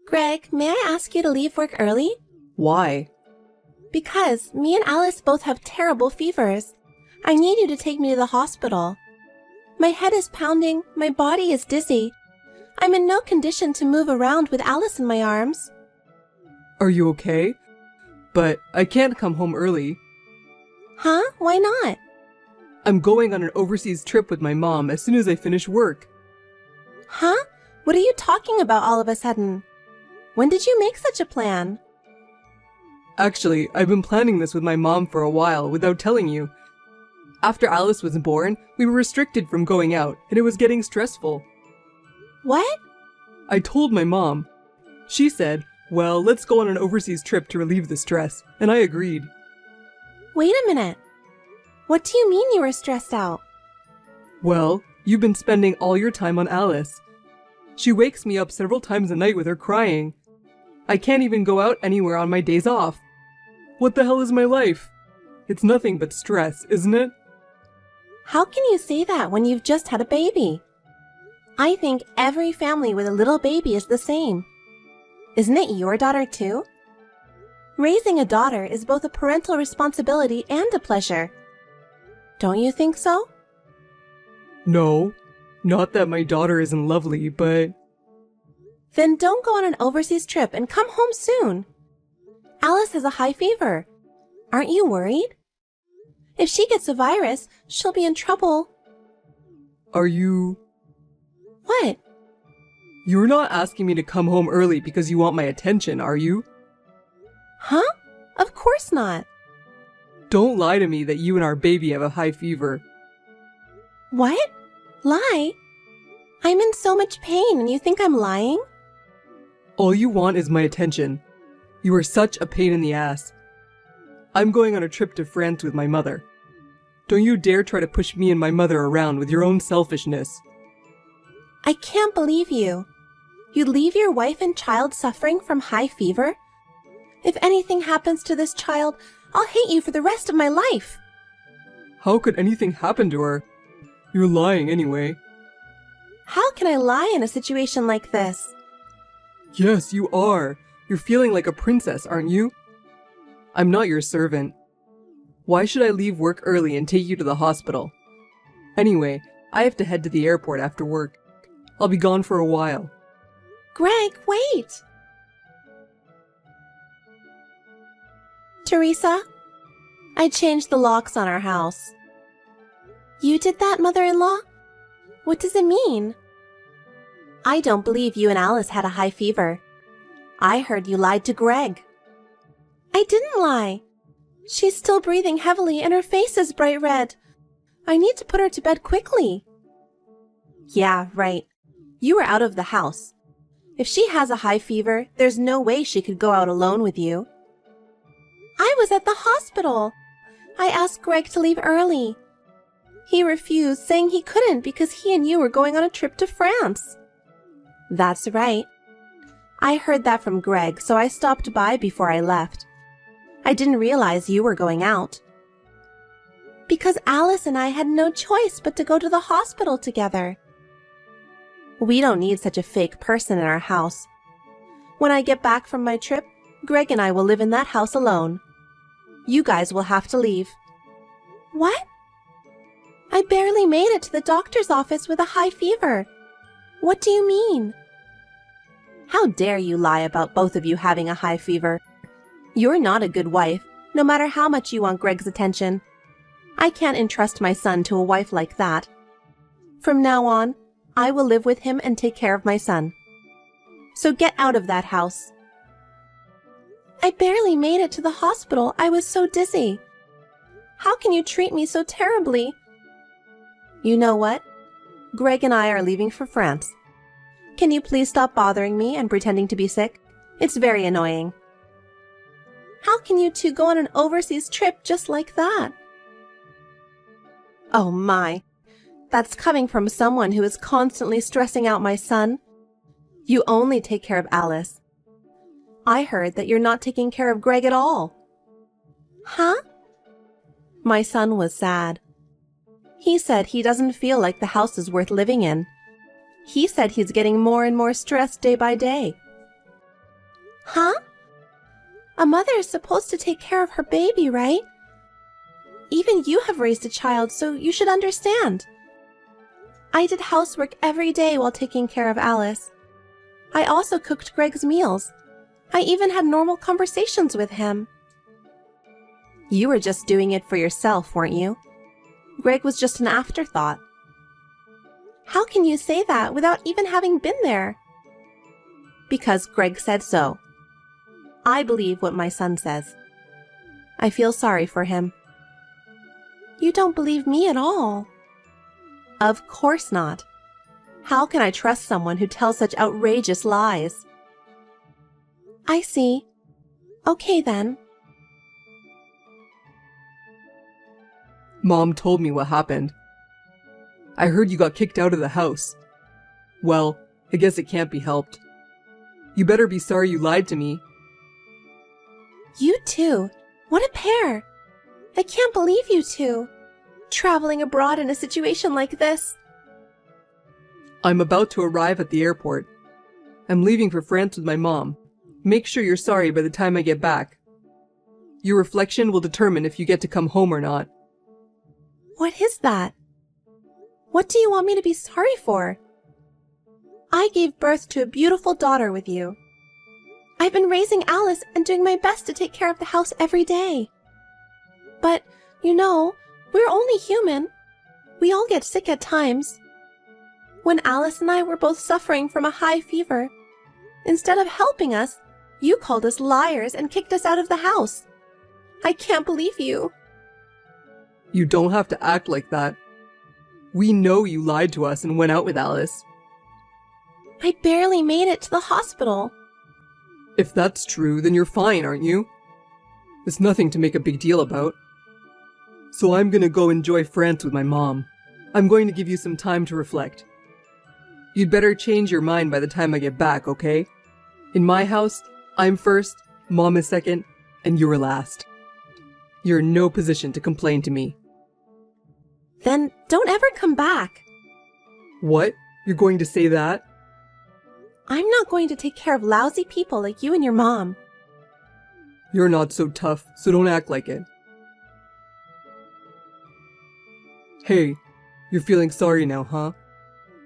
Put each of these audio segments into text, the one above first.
Greg, may I ask you to leave work early? Why? Because me and Alice both have terrible fevers. I need you to take me to the hospital. My head is pounding, my body is dizzy. I'm in no condition to move around with Alice in my arms. Are you okay? But I can't come home early. Huh? Why not? I'm going on an overseas trip with my mom as soon as I finish work. Huh? What are you talking about all of a sudden? When did you make such a plan? Actually, I've been planning this with my mom for a while without telling you. After Alice was born, we were restricted from going out, and it was getting stressful. What? I told my mom. She said, well, let's go on an overseas trip to relieve the stress, and I agreed. Wait a minute. What do you mean you were stressed out? Well, you've been spending all your time on Alice. She wakes me up several times a night with her crying. I can't even go out anywhere on my days off. What the hell is my life? It's nothing but stress, isn't it? How can you say that when you've just had a baby? I think every family with a little baby is the same. Isn't it your daughter too? Raising a daughter is both a parental responsibility and a pleasure. Don't you think so? No, not that my daughter isn't lovely, but... Then don't go on an overseas trip and come home soon. Alice has a high fever. Aren't you worried? If she gets a virus, she'll be in trouble. Are you... What? You're not asking me to come home early because you want my attention, are you? Huh? Of course not. Don't lie to me that you and our baby have a high fever. What? Lie? I'm in so much pain and you think I'm lying? All you want is my attention. You are such a pain in the ass. I'm going on a trip to France with my mother. Don't you dare try to push me and my mother around with your own selfishness. I can't believe you. You'd leave your wife and child suffering from high fever? If anything happens to this child, I'll hate you for the rest of my life. How could anything happen to her? You're lying anyway. How can I lie in a situation like this? Yes, you are. You're feeling like a princess, aren't you? I'm not your servant. Why should I leave work early and take you to the hospital? Anyway, I have to head to the airport after work. I'll be gone for a while. Greg, wait! Teresa, I changed the locks on our house. You did that, mother-in-law? What does it mean? I don't believe you and Alice had a high fever. I heard you lied to Greg. I didn't lie. She's still breathing heavily and her face is bright red. I need to put her to bed quickly. Yeah, right. You were out of the house. If she has a high fever, there's no way she could go out alone with you. I was at the hospital. I asked Greg to leave early. He refused, saying he couldn't because he and you were going on a trip to France. That's right. I heard that from Greg, so I stopped by before I left. I didn't realize you were going out. Because Alice and I had no choice but to go to the hospital together. We don't need such a fake person in our house. When I get back from my trip, Greg and I will live in that house alone. You guys will have to leave. What? I barely made it to the doctor's office with a high fever. What do you mean? How dare you lie about both of you having a high fever? You're not a good wife, no matter how much you want Greg's attention. I can't entrust my son to a wife like that. From now on, I will live with him and take care of my son. So get out of that house. I barely made it to the hospital. I was so dizzy. How can you treat me so terribly? You know what? Greg and I are leaving for France. Can you please stop bothering me and pretending to be sick? It's very annoying. How can you two go on an overseas trip just like that? Oh my, that's coming from someone who is constantly stressing out my son. You only take care of Alice. I heard that you're not taking care of Greg at all. Huh? My son was sad. He said he doesn't feel like the house is worth living in. He said he's getting more and more stressed day by day. Huh? A mother is supposed to take care of her baby, right? Even you have raised a child, so you should understand. I did housework every day while taking care of Alice. I also cooked Greg's meals. I even had normal conversations with him. You were just doing it for yourself, weren't you? Greg was just an afterthought. How can you say that without even having been there? Because Greg said so. I believe what my son says. I feel sorry for him. You don't believe me at all. Of course not. How can I trust someone who tells such outrageous lies? I see. Okay then. Mom told me what happened. I heard you got kicked out of the house. Well, I guess it can't be helped. You better be sorry you lied to me. You two. What a pair. I can't believe you two. Traveling abroad in a situation like this. I'm about to arrive at the airport. I'm leaving for France with my mom. Make sure you're sorry by the time I get back. Your reflection will determine if you get to come home or not. What is that? What do you want me to be sorry for? I gave birth to a beautiful daughter with you. I've been raising Alice and doing my best to take care of the house every day. But, you know, we're only human. We all get sick at times. When Alice and I were both suffering from a high fever, instead of helping us, you called us liars and kicked us out of the house. I can't believe you. You don't have to act like that. We know you lied to us and went out with Alice. I barely made it to the hospital. If that's true, then you're fine, aren't you? It's nothing to make a big deal about. So I'm gonna go enjoy France with my mom. I'm going to give you some time to reflect. You'd better change your mind by the time I get back, okay? In my house, I'm first, Mom is second, and you're last. You're in no position to complain to me. Then don't ever come back. What? You're going to say that? I'm not going to take care of lousy people like you and your mom. You're not so tough, so don't act like it. Hey, you're feeling sorry now, huh?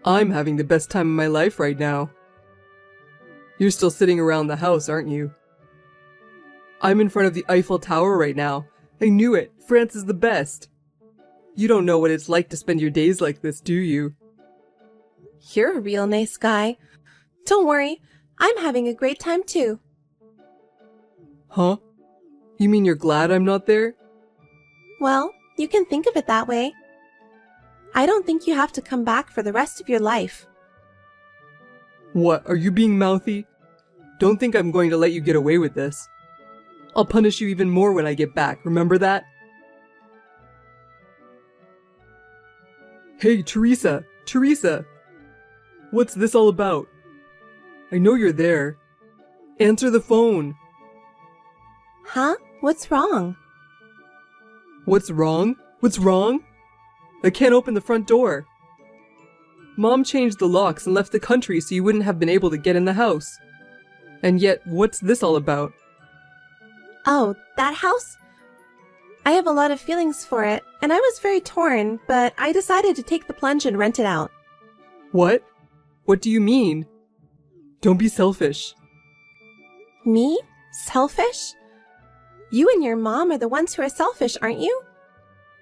I'm having the best time of my life right now. You're still sitting around the house, aren't you? I'm in front of the Eiffel Tower right now. I knew it. France is the best. You don't know what it's like to spend your days like this, do you? You're a real nice guy. Don't worry, I'm having a great time too. Huh? You mean you're glad I'm not there? Well, you can think of it that way. I don't think you have to come back for the rest of your life. What, are you being mouthy? Don't think I'm going to let you get away with this. I'll punish you even more when I get back, remember that? Hey, Teresa! Teresa! What's this all about? I know you're there. Answer the phone. Huh? What's wrong? What's wrong? What's wrong? I can't open the front door. Mom changed the locks and left the country so you wouldn't have been able to get in the house. And yet, what's this all about? Oh, that house? I have a lot of feelings for it, and I was very torn, but I decided to take the plunge and rent it out. What? What do you mean? Don't be selfish. Me? Selfish? You and your mom are the ones who are selfish, aren't you?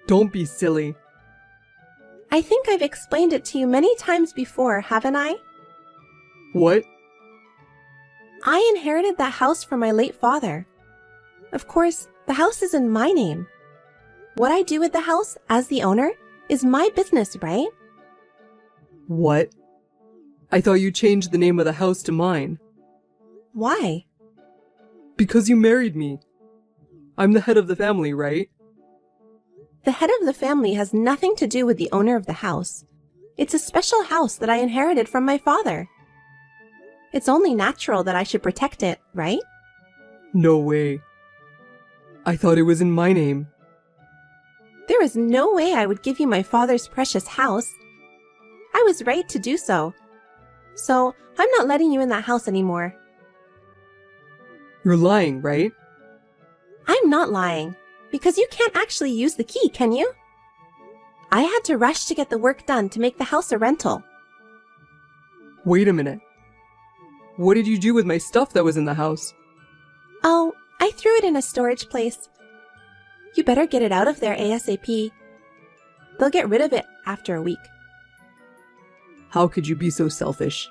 Don't be silly. I think I've explained it to you many times before, haven't I? What? I inherited that house from my late father. Of course, the house is in my name. What I do with the house, as the owner, is my business, right? What? I thought you changed the name of the house to mine. Why? Because you married me. I'm the head of the family, right? The head of the family has nothing to do with the owner of the house. It's a special house that I inherited from my father. It's only natural that I should protect it, right? No way. I thought it was in my name. There is no way I would give you my father's precious house. I was right to do so. So, I'm not letting you in that house anymore. You're lying, right? I'm not lying, because you can't actually use the key, can you? I had to rush to get the work done to make the house a rental. Wait a minute. What did you do with my stuff that was in the house? Oh, I threw it in a storage place. You better get it out of there ASAP. They'll get rid of it after a week. How could you be so selfish?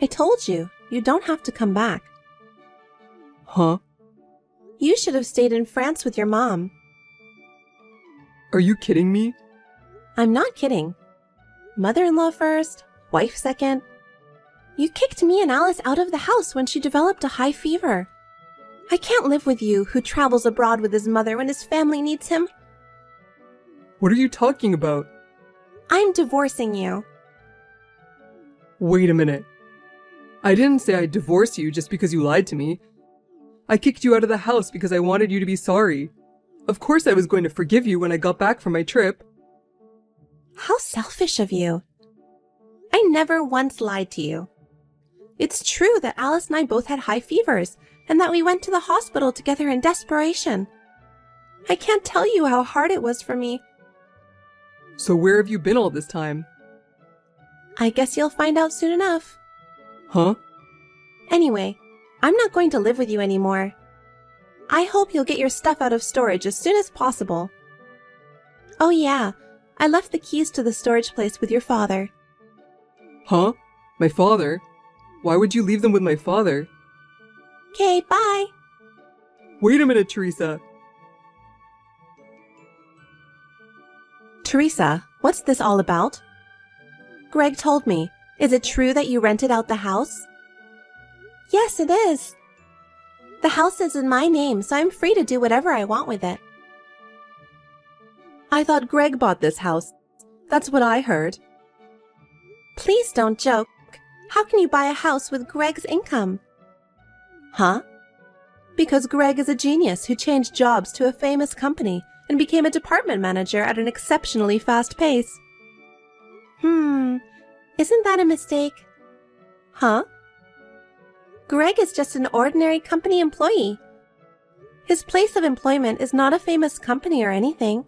I told you, you don't have to come back. Huh? You should have stayed in France with your mom. Are you kidding me? I'm not kidding. Mother-in-law first, wife second. You kicked me and Alice out of the house when she developed a high fever. I can't live with you who travels abroad with his mother when his family needs him. What are you talking about? I'm divorcing you. Wait a minute. I didn't say I'd divorce you just because you lied to me. I kicked you out of the house because I wanted you to be sorry. Of course I was going to forgive you when I got back from my trip. How selfish of you. I never once lied to you. It's true that Alice and I both had high fevers and that we went to the hospital together in desperation. I can't tell you how hard it was for me. So where have you been all this time? I guess you'll find out soon enough. Huh? Anyway, I'm not going to live with you anymore. I hope you'll get your stuff out of storage as soon as possible. Oh yeah, I left the keys to the storage place with your father. Huh? My father? Why would you leave them with my father? Okay, bye. Wait a minute, Teresa. Teresa, what's this all about? Greg told me. Is it true that you rented out the house? Yes, it is. The house is in my name, so I'm free to do whatever I want with it. I thought Greg bought this house. That's what I heard. Please don't joke. How can you buy a house with Greg's income? Huh? Because Greg is a genius who changed jobs to a famous company and became a department manager at an exceptionally fast pace. Isn't that a mistake? Huh? Greg is just an ordinary company employee. His place of employment is not a famous company or anything.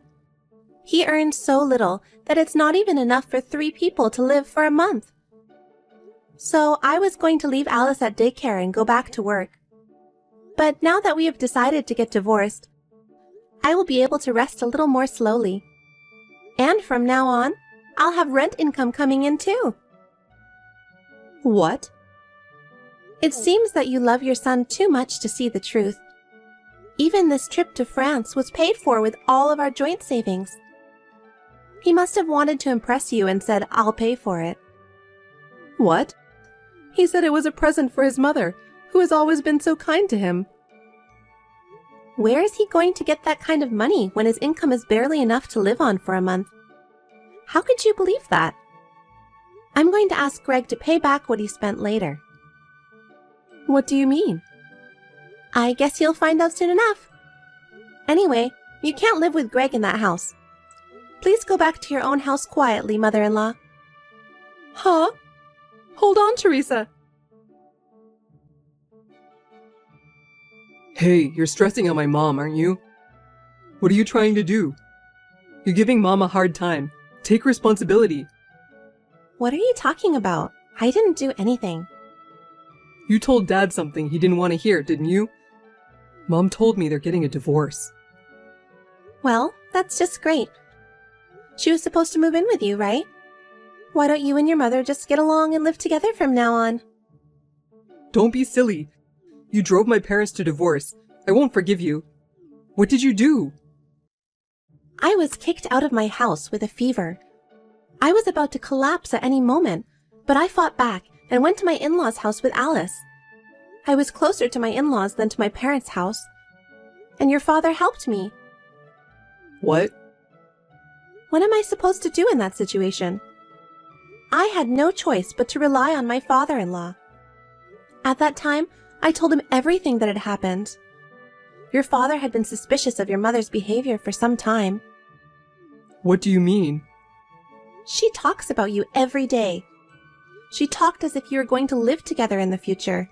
He earns so little that it's not even enough for 3 people to live for a month. So I was going to leave Alice at daycare and go back to work. But now that we have decided to get divorced, I will be able to rest a little more slowly. And from now on, I'll have rent income coming in too. What? It seems that you love your son too much to see the truth. Even this trip to France was paid for with all of our joint savings. He must have wanted to impress you and said, "I'll pay for it." What? He said it was a present for his mother, who has always been so kind to him. Where is he going to get that kind of money when his income is barely enough to live on for a month? How could you believe that? I'm going to ask Greg to pay back what he spent later. What do you mean? I guess you'll find out soon enough. Anyway, you can't live with Greg in that house. Please go back to your own house quietly, mother-in-law. Huh? Hold on, Teresa. Hey, you're stressing out my mom, aren't you? What are you trying to do? You're giving Mom a hard time. Take responsibility. What are you talking about? I didn't do anything. You told Dad something he didn't want to hear, didn't you? Mom told me they're getting a divorce. Well, that's just great. She was supposed to move in with you, right? Why don't you and your mother just get along and live together from now on? Don't be silly. You drove my parents to divorce. I won't forgive you. What did you do? I was kicked out of my house with a fever. I was about to collapse at any moment, but I fought back and went to my in-laws' house with Alice. I was closer to my in-laws than to my parents' house. And your father helped me. What? What am I supposed to do in that situation? I had no choice but to rely on my father-in-law. At that time, I told him everything that had happened. Your father had been suspicious of your mother's behavior for some time. What do you mean? She talks about you every day. She talked as if you were going to live together in the future.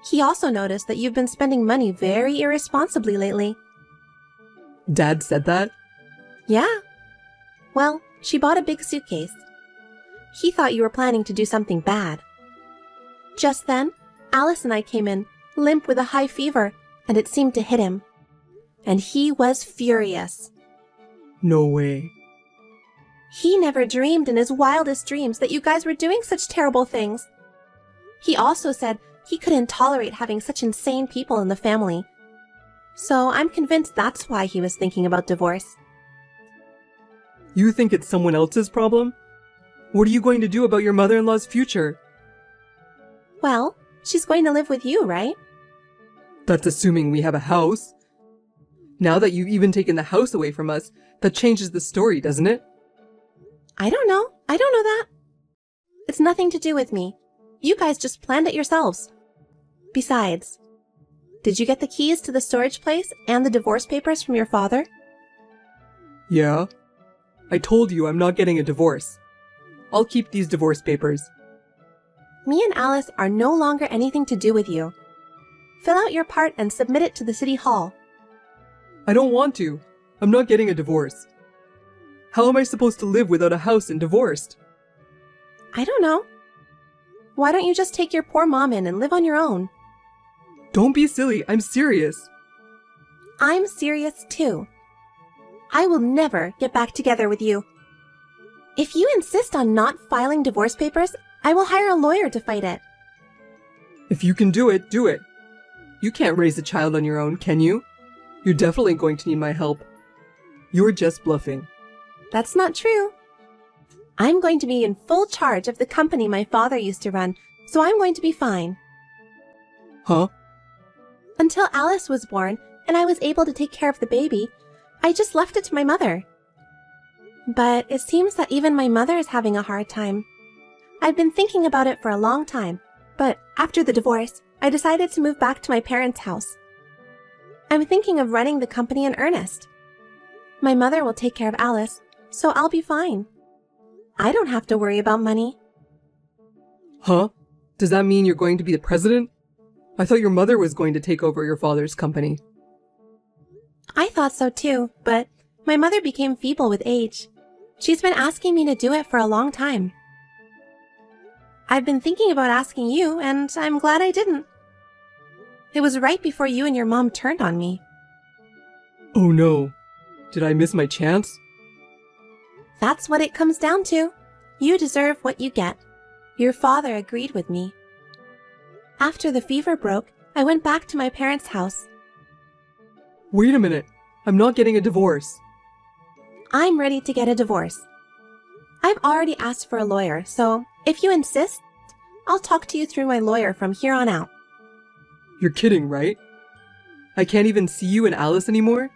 He also noticed that you've been spending money very irresponsibly lately. Dad said that? Yeah. Well, she bought a big suitcase. He thought you were planning to do something bad. Just then, Alice and I came in, limp with a high fever, and it seemed to hit him. And he was furious. No way. He never dreamed in his wildest dreams that you guys were doing such terrible things. He also said he couldn't tolerate having such insane people in the family. So I'm convinced that's why he was thinking about divorce. You think it's someone else's problem? What are you going to do about your mother-in-law's future? Well, she's going to live with you, right? That's assuming we have a house. Now that you've even taken the house away from us, that changes the story, doesn't it? I don't know. I don't know that. It's nothing to do with me. You guys just planned it yourselves. Besides, did you get the keys to the storage place and the divorce papers from your father? Yeah. I told you I'm not getting a divorce. I'll keep these divorce papers. Me and Alice are no longer anything to do with you. Fill out your part and submit it to the city hall. I don't want to. I'm not getting a divorce. How am I supposed to live without a house and divorced? I don't know. Why don't you just take your poor mom in and live on your own? Don't be silly. I'm serious. I'm serious too. I will never get back together with you. If you insist on not filing divorce papers, I will hire a lawyer to fight it. If you can do it, do it. You can't raise a child on your own, can you? You're definitely going to need my help. You're just bluffing. That's not true. I'm going to be in full charge of the company my father used to run, so I'm going to be fine. Huh? Until Alice was born and I was able to take care of the baby, I just left it to my mother. But it seems that even my mother is having a hard time. I've been thinking about it for a long time, but after the divorce, I decided to move back to my parents' house. I'm thinking of running the company in earnest. My mother will take care of Alice, so I'll be fine. I don't have to worry about money. Huh? Does that mean you're going to be the president? I thought your mother was going to take over your father's company. I thought so too, but my mother became feeble with age. She's been asking me to do it for a long time. I've been thinking about asking you, and I'm glad I didn't. It was right before you and your mom turned on me. Oh no. Did I miss my chance? That's what it comes down to. You deserve what you get. Your father agreed with me. After the fever broke, I went back to my parents' house. Wait a minute. I'm not getting a divorce. I'm ready to get a divorce. I've already asked for a lawyer, so if you insist, I'll talk to you through my lawyer from here on out. You're kidding, right? I can't even see you and Alice anymore?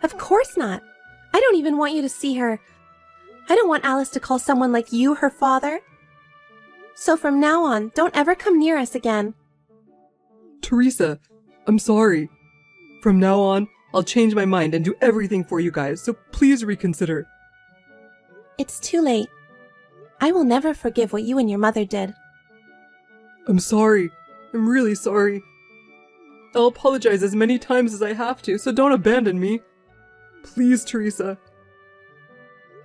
Of course not. I don't even want you to see her. I don't want Alice to call someone like you her father. So from now on, don't ever come near us again. Teresa, I'm sorry. From now on, I'll change my mind and do everything for you guys, so please reconsider. It's too late. I will never forgive what you and your mother did. I'm sorry. I'm really sorry. I'll apologize as many times as I have to, so don't abandon me. Please, Teresa.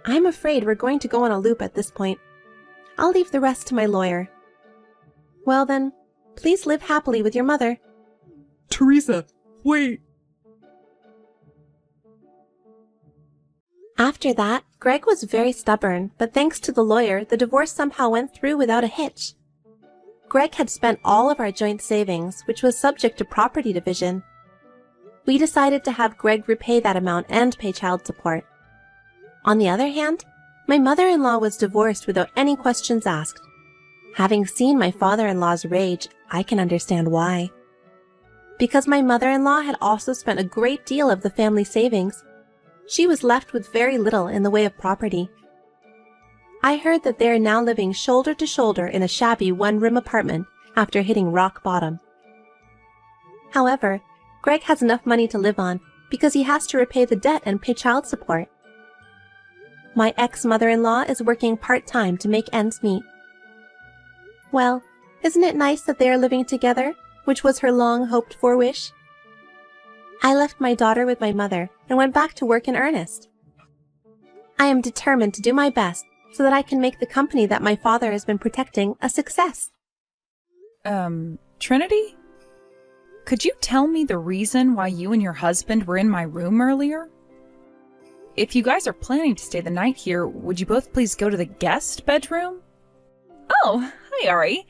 I'm afraid we're going to go on a loop at this point. I'll leave the rest to my lawyer. Well then, please live happily with your mother. Teresa, wait! After that, Greg was very stubborn, but thanks to the lawyer, the divorce somehow went through without a hitch. Greg had spent all of our joint savings, which was subject to property division. We decided to have Greg repay that amount and pay child support. On the other hand, my mother-in-law was divorced without any questions asked. Having seen my father-in-law's rage, I can understand why. Because my mother-in-law had also spent a great deal of the family savings, she was left with very little in the way of property. I heard that they are now living shoulder to shoulder in a shabby one-room apartment after hitting rock bottom. However, Greg has enough money to live on because he has to repay the debt and pay child support. My ex-mother-in-law is working part-time to make ends meet. Well, Isn't it nice that they are living together, which was her long hoped-for wish? I left my daughter with my mother and went back to work in earnest. I am determined to do my best so that I can make the company that my father has been protecting a success. Trinity? Could you tell me the reason why you and your husband were in my room earlier? If you guys are planning to stay the night here, would you both please go to the guest bedroom? Oh, hi, Ari.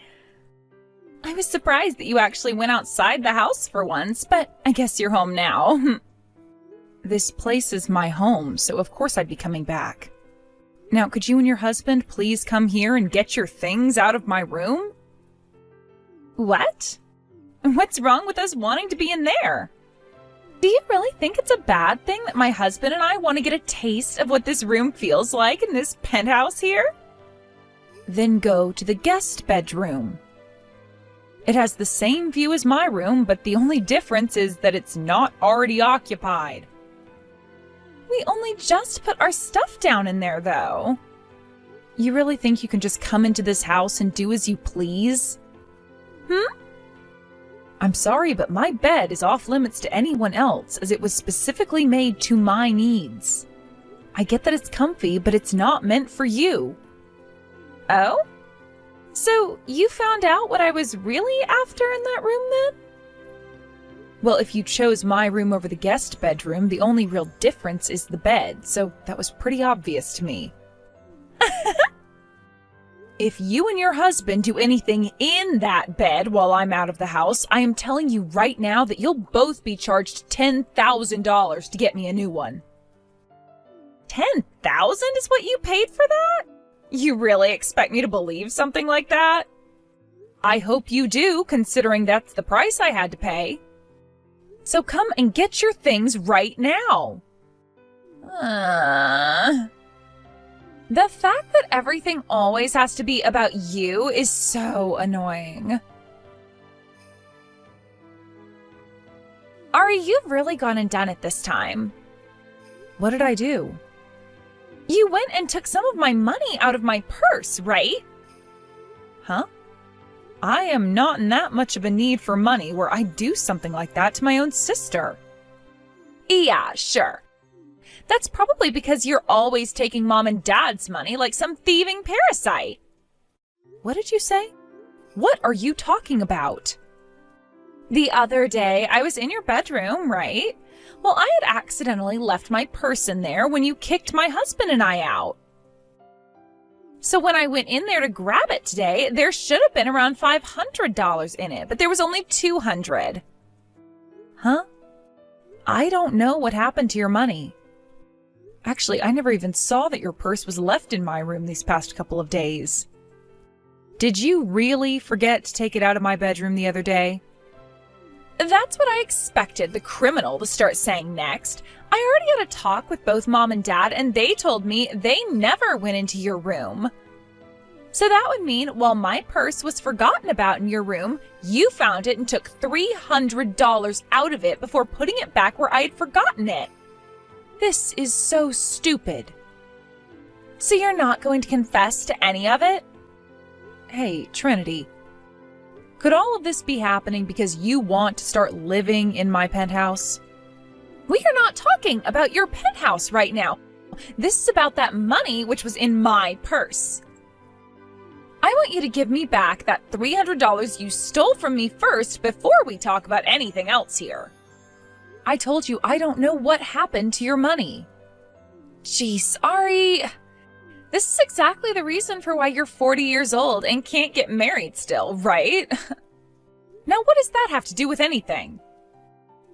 I was surprised that you actually went outside the house for once, but I guess you're home now. This place is my home, so of course I'd be coming back. Now, could you and your husband please come here and get your things out of my room? What? What's wrong with us wanting to be in there? Do you really think it's a bad thing that my husband and I want to get a taste of what this room feels like in this penthouse here? Then go to the guest bedroom. It has the same view as my room, but the only difference is that it's not already occupied. We only just put our stuff down in there, though. You really think you can just come into this house and do as you please? I'm sorry, but my bed is off limits to anyone else, as it was specifically made to my needs. I get that it's comfy, but it's not meant for you. Oh? So you found out what I was really after in that room, then? Well, if you chose my room over the guest bedroom, the only real difference is the bed, so that was pretty obvious to me. If you and your husband do anything in that bed while I'm out of the house, I am telling you right now that you'll both be charged $10,000 to get me a new one. $10,000 is what you paid for that? You really expect me to believe something like that? I hope you do, considering that's the price I had to pay. So come and get your things right now. The fact that everything always has to be about you is so annoying. Ari, you've really gone and done it this time. What did I do? You went and took some of my money out of my purse, right? Huh? I am not in that much of a need for money where I'd do something like that to my own sister. Yeah, sure. That's probably because you're always taking Mom and Dad's money like some thieving parasite. What did you say? What are you talking about? The other day, I was in your bedroom, right? Well, I had accidentally left my purse in there when you kicked my husband and I out. So when I went in there to grab it today, there should have been around $500 in it, but there was only $200. Huh? I don't know what happened to your money. Actually, I never even saw that your purse was left in my room these past couple of days. Did you really forget to take it out of my bedroom the other day? That's what I expected the criminal to start saying next. I already had a talk with both Mom and Dad, and they told me they never went into your room. So that would mean while my purse was forgotten about in your room, you found it and took $300 out of it before putting it back where I had forgotten it. This is so stupid. So you're not going to confess to any of it? Hey, Trinity. Could all of this be happening because you want to start living in my penthouse? We are not talking about your penthouse right now. This is about that money which was in my purse. I want you to give me back that $300 you stole from me first before we talk about anything else here. I told you I don't know what happened to your money. Jeez, Ari. This is exactly the reason for why you're 40 years old and can't get married still, right? Now, what does that have to do with anything?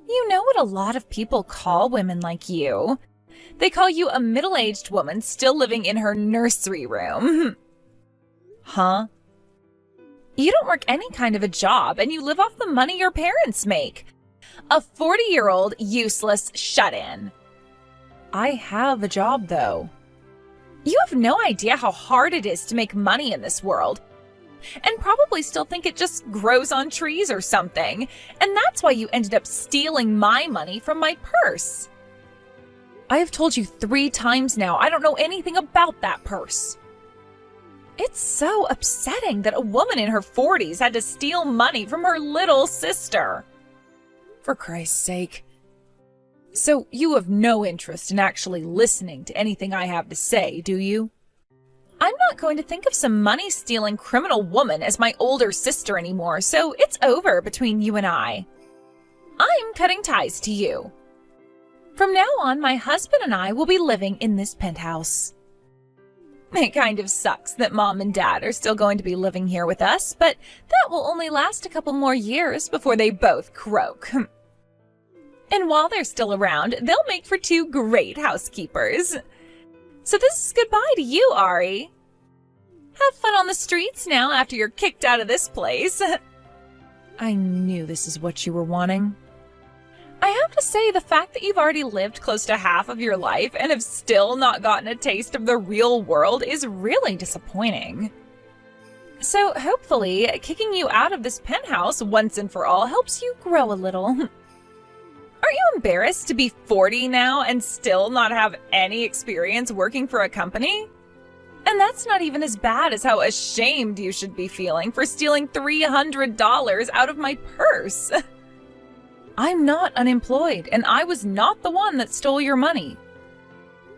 You know what a lot of people call women like you? They call you a middle-aged woman still living in her nursery room. Huh? You don't work any kind of a job, and you live off the money your parents make. A 40-year-old useless shut-in. I have a job, though. You have no idea how hard it is to make money in this world, and probably still think it just grows on trees or something, and that's why you ended up stealing my money from my purse. I have told you 3 times now I don't know anything about that purse. It's so upsetting that a woman in her 40s had to steal money from her little sister. For Christ's sake. So you have no interest in actually listening to anything I have to say, do you? I'm not going to think of some money-stealing criminal woman as my older sister anymore, so it's over between you and I. I'm cutting ties to you. From now on, my husband and I will be living in this penthouse. It kind of sucks that Mom and Dad are still going to be living here with us, but that will only last a couple more years before they both croak. And while they're still around, they'll make for 2 great housekeepers. So this is goodbye to you, Ari. Have fun on the streets now after you're kicked out of this place. I knew this is what you were wanting. I have to say, the fact that you've already lived close to half of your life and have still not gotten a taste of the real world is really disappointing. So hopefully, kicking you out of this penthouse once and for all helps you grow a little. Aren't you embarrassed to be 40 now and still not have any experience working for a company? And that's not even as bad as how ashamed you should be feeling for stealing $300 out of my purse. I'm not unemployed, and I was not the one that stole your money.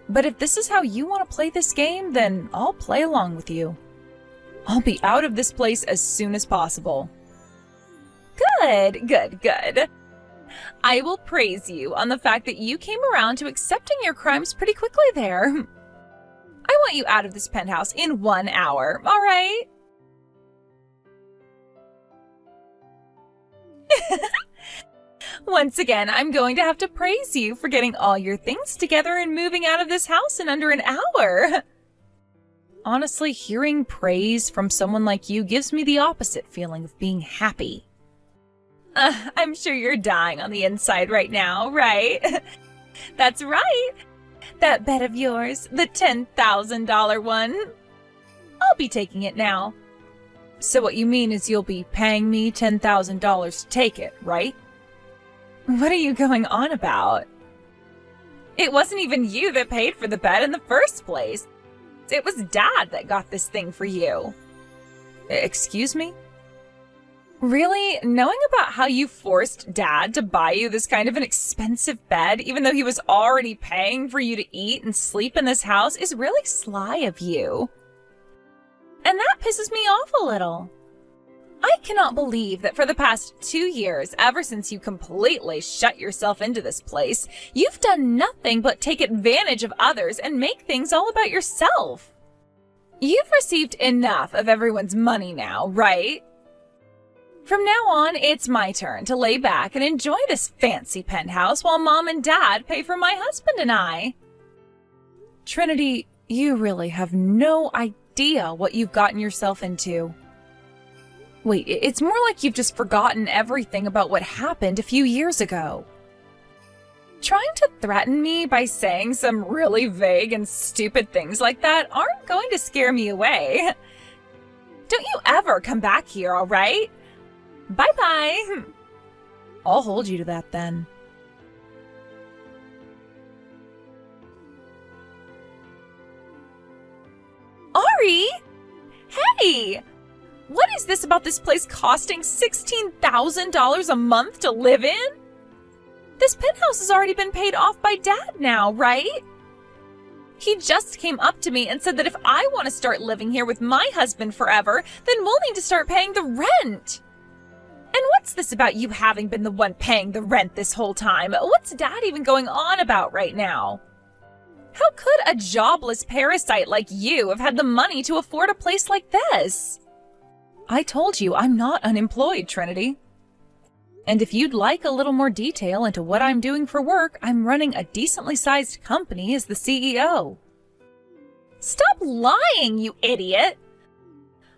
But if this is how you want to play this game, then I'll play along with you. I'll be out of this place as soon as possible. Good, good, good. I will praise you on the fact that you came around to accepting your crimes pretty quickly there. I want you out of this penthouse in 1 hour, all right? Once again, I'm going to have to praise you for getting all your things together and moving out of this house in under an hour. Honestly, hearing praise from someone like you gives me the opposite feeling of being happy. I'm sure you're dying on the inside right now, right? That's right. That bet of yours, the $10,000 one. I'll be taking it now. So what you mean is you'll be paying me $10,000 to take it, right? What are you going on about? It wasn't even you that paid for the bet in the first place. It was Dad that got this thing for you. Excuse me? Really? Knowing about how you forced Dad to buy you this kind of an expensive bed, even though he was already paying for you to eat and sleep in this house, is really sly of you. And that pisses me off a little. I cannot believe that for the past 2 years, ever since you completely shut yourself into this place, you've done nothing but take advantage of others and make things all about yourself. You've received enough of everyone's money now, right? From now on, it's my turn to lay back and enjoy this fancy penthouse while Mom and Dad pay for my husband and I. Trinity, you really have no idea what you've gotten yourself into. Wait, it's more like you've just forgotten everything about what happened a few years ago. Trying to threaten me by saying some really vague and stupid things like that aren't going to scare me away. Don't you ever come back here, all right? Bye-bye. I'll hold you to that then. Ari! Hey! What is this about this place costing $16,000 a month to live in? This penthouse has already been paid off by Dad now, right? He just came up to me and said that if I want to start living here with my husband forever, then we'll need to start paying the rent. And what's this about you having been the one paying the rent this whole time? What's Dad even going on about right now? How could a jobless parasite like you have had the money to afford a place like this? I told you I'm not unemployed, Trinity. And if you'd like a little more detail into what I'm doing for work, I'm running a decently sized company as the CEO. Stop lying, you idiot!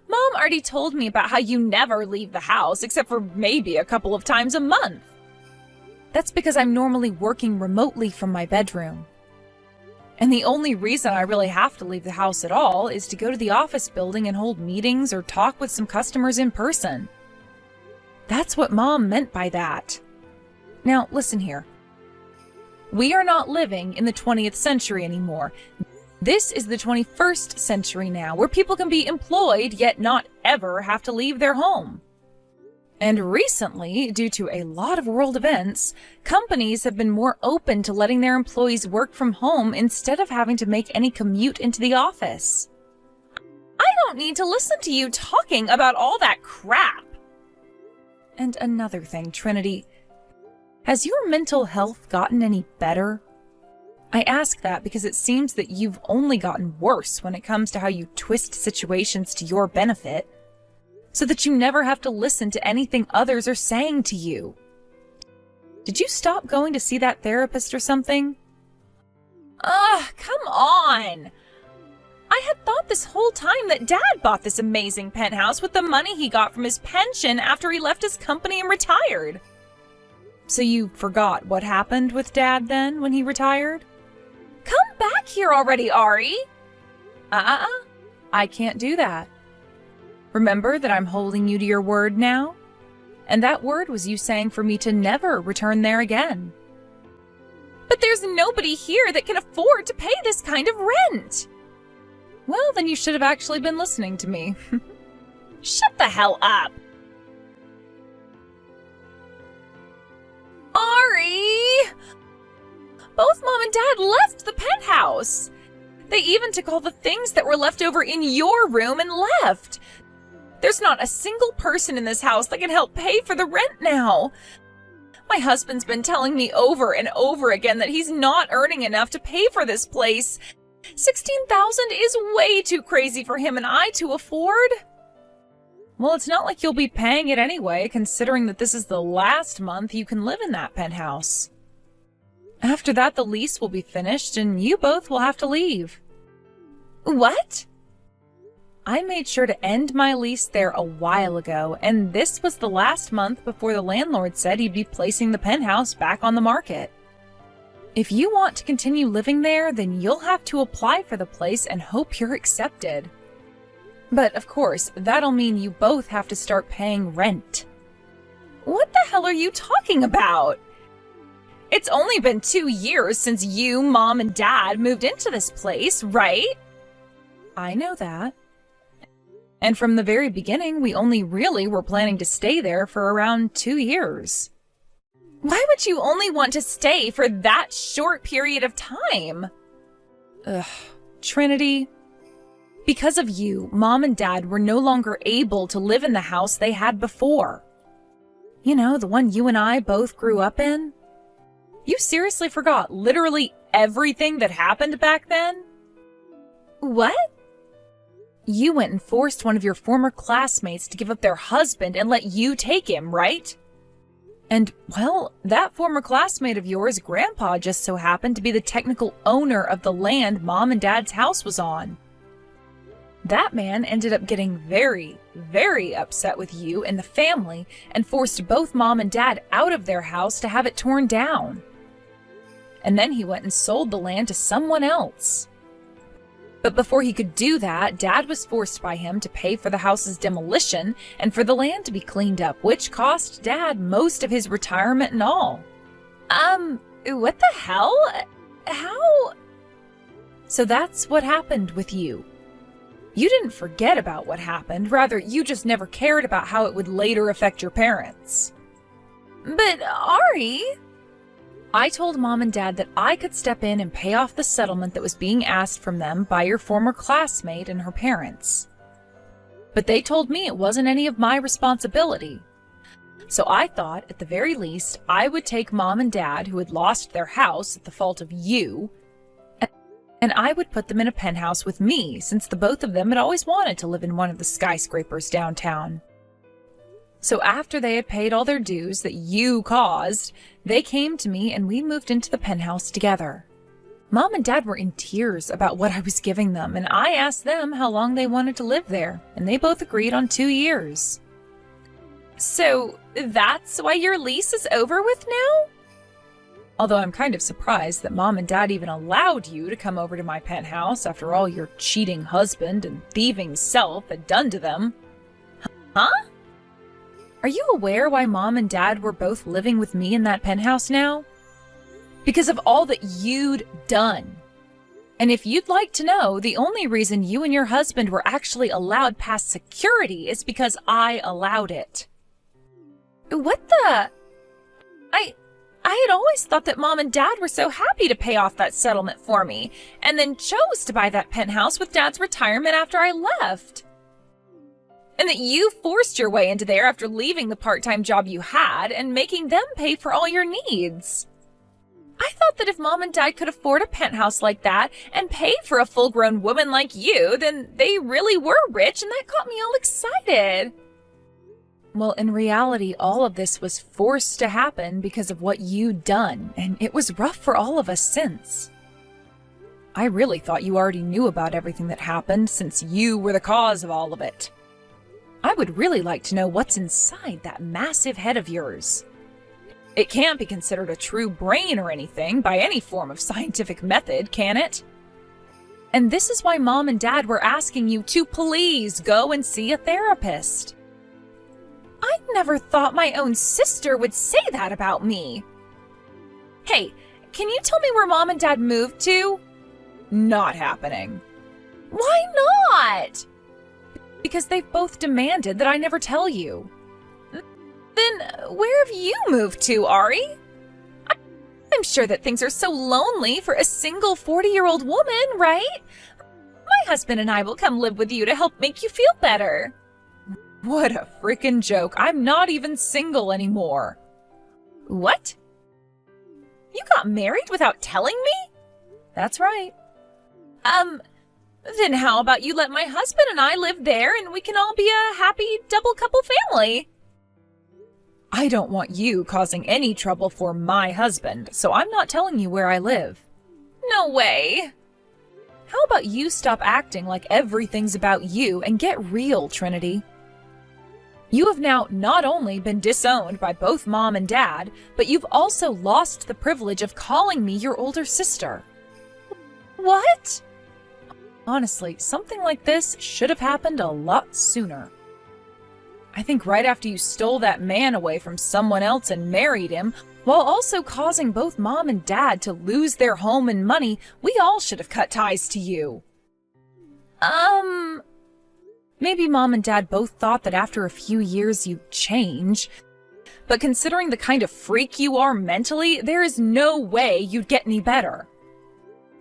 Mom already told me about how you never leave the house except for maybe a couple of times a month. That's because I'm normally working remotely from my bedroom. And the only reason I really have to leave the house at all is to go to the office building and hold meetings or talk with some customers in person. That's what Mom meant by that. Now, listen here. We are not living in the 20th century anymore. This is the 21st century now, where people can be employed yet not ever have to leave their home. And recently, due to a lot of world events, companies have been more open to letting their employees work from home instead of having to make any commute into the office. I don't need to listen to you talking about all that crap. And another thing, Trinity, has your mental health gotten any better? I ask that because it seems that you've only gotten worse when it comes to how you twist situations to your benefit, so that you never have to listen to anything others are saying to you. Did you stop going to see that therapist or something? Come on! I had thought this whole time that Dad bought this amazing penthouse with the money he got from his pension after he left his company and retired. So you forgot what happened with Dad then when he retired? Come back here already, Ari! I can't do that. Remember that I'm holding you to your word now? And that word was you saying for me to never return there again. But there's nobody here that can afford to pay this kind of rent! Well, then you should have actually been listening to me. Shut the hell up! Ari! Both Mom and Dad left the penthouse! They even took all the things that were left over in your room and left! There's not a single person in this house that can help pay for the rent now! My husband's been telling me over and over again that he's not earning enough to pay for this place. $16,000 is way too crazy for him and I to afford. Well, it's not like you'll be paying it anyway, considering that this is the last month you can live in that penthouse. After that, the lease will be finished and you both will have to leave. What? I made sure to end my lease there a while ago, and this was the last month before the landlord said he'd be placing the penthouse back on the market. If you want to continue living there, then you'll have to apply for the place and hope you're accepted. But of course, that'll mean you both have to start paying rent. What the hell are you talking about? It's only been 2 years since you, Mom, and Dad moved into this place, right? I know that. And from the very beginning, we only really were planning to stay there for around 2 years. Why would you only want to stay for that short period of time? Trinity. Because of you, Mom and Dad were no longer able to live in the house they had before. You know, the one you and I both grew up in? You seriously forgot literally everything that happened back then? What? You went and forced one of your former classmates to give up their husband and let you take him, right? And, well, that former classmate of yours, Grandpa, just so happened to be the technical owner of the land Mom and Dad's house was on. That man ended up getting very, very upset with you and the family and forced both Mom and Dad out of their house to have it torn down. And then he went and sold the land to someone else. But before he could do that, Dad was forced by him to pay for the house's demolition and for the land to be cleaned up, which cost Dad most of his retirement and all. What the hell? How? So that's what happened with you. You didn't forget about what happened, rather you just never cared about how it would later affect your parents. But Ari... I told Mom and Dad that I could step in and pay off the settlement that was being asked from them by your former classmate and her parents. But they told me it wasn't any of my responsibility. So I thought, at the very least, I would take Mom and Dad, who had lost their house at the fault of you, and I would put them in a penthouse with me, since the both of them had always wanted to live in one of the skyscrapers downtown. So after they had paid all their dues that you caused, they came to me and we moved into the penthouse together. Mom and Dad were in tears about what I was giving them, and I asked them how long they wanted to live there, and they both agreed on 2 years. So that's why your lease is over with now? Although I'm kind of surprised that Mom and Dad even allowed you to come over to my penthouse after all your cheating husband and thieving self had done to them. Huh? Are you aware why Mom and Dad were both living with me in that penthouse now? Because of all that you'd done. And if you'd like to know, the only reason you and your husband were actually allowed past security is because I allowed it. What the? I had always thought that Mom and Dad were so happy to pay off that settlement for me, and then chose to buy that penthouse with Dad's retirement after I left. And that you forced your way into there after leaving the part-time job you had and making them pay for all your needs. I thought that if Mom and Dad could afford a penthouse like that and pay for a full-grown woman like you, then they really were rich, and that got me all excited. Well, in reality, all of this was forced to happen because of what you'd done, and it was rough for all of us since. I really thought you already knew about everything that happened since you were the cause of all of it. I would really like to know what's inside that massive head of yours. It can't be considered a true brain or anything by any form of scientific method, can it? And this is why Mom and Dad were asking you to please go and see a therapist. I never thought my own sister would say that about me. Hey, can you tell me where Mom and Dad moved to? Not happening. Why not? Because they've both demanded that I never tell you. Then where have you moved to, Ari? I'm sure that things are so lonely for a single 40-year-old woman, right? My husband and I will come live with you to help make you feel better. What a freaking joke. I'm not even single anymore. What? You got married without telling me? That's right. Then how about you let my husband and I live there and we can all be a happy double couple family? I don't want you causing any trouble for my husband, so I'm not telling you where I live. No way. How about you stop acting like everything's about you and get real, Trinity? You have now not only been disowned by both Mom and Dad, but you've also lost the privilege of calling me your older sister. What? Honestly, something like this should have happened a lot sooner. I think right after you stole that man away from someone else and married him, while also causing both Mom and Dad to lose their home and money, we all should have cut ties to you. Maybe Mom and Dad both thought that after a few years you'd change. But considering the kind of freak you are mentally, there is no way you'd get any better.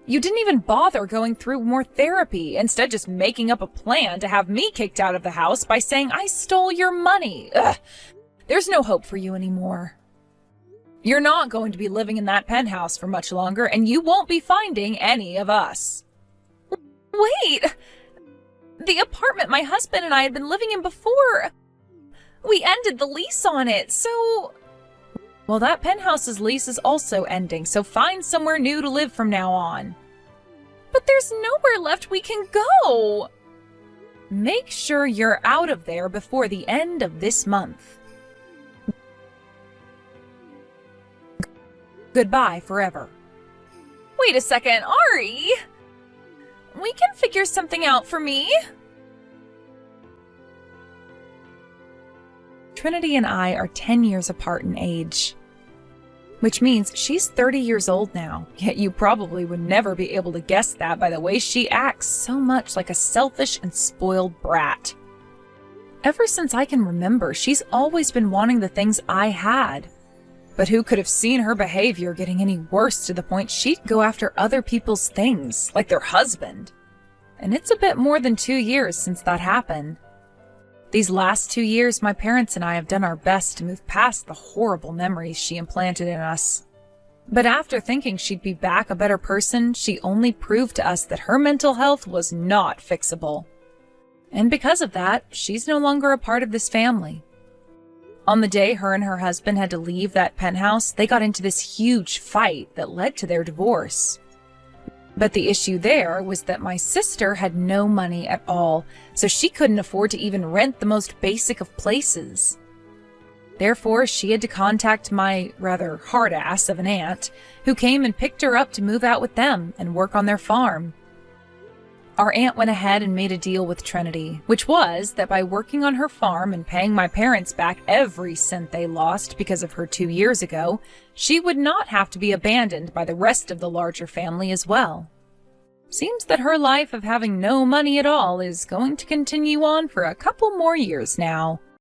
You didn't even bother going through more therapy, instead just making up a plan to have me kicked out of the house by saying I stole your money. Ugh. There's no hope for you anymore. You're not going to be living in that penthouse for much longer, and you won't be finding any of us. Wait! The apartment my husband and I had been living in before, we ended the lease on it, so... Well, that penthouse's lease is also ending, so find somewhere new to live from now on. But there's nowhere left we can go! Make sure you're out of there before the end of this month. Goodbye forever. Wait a second, Ari! We can figure something out for me. Trinity and I are 10 years apart in age, which means she's 30 years old now, yet you probably would never be able to guess that by the way she acts so much like a selfish and spoiled brat. Ever since I can remember, she's always been wanting the things I had. But who could have seen her behavior getting any worse to the point she'd go after other people's things, like their husband? And it's a bit more than 2 years since that happened. These last 2 years, my parents and I have done our best to move past the horrible memories she implanted in us. But after thinking she'd be back a better person, she only proved to us that her mental health was not fixable. And because of that, she's no longer a part of this family. On the day her and her husband had to leave that penthouse, they got into this huge fight that led to their divorce. But the issue there was that my sister had no money at all, so she couldn't afford to even rent the most basic of places. Therefore, she had to contact my rather hard ass of an aunt, who came and picked her up to move out with them and work on their farm. Our aunt went ahead and made a deal with Trinity, which was that by working on her farm and paying my parents back every cent they lost because of her 2 years ago, she would not have to be abandoned by the rest of the larger family as well. Seems that her life of having no money at all is going to continue on for a couple more years now.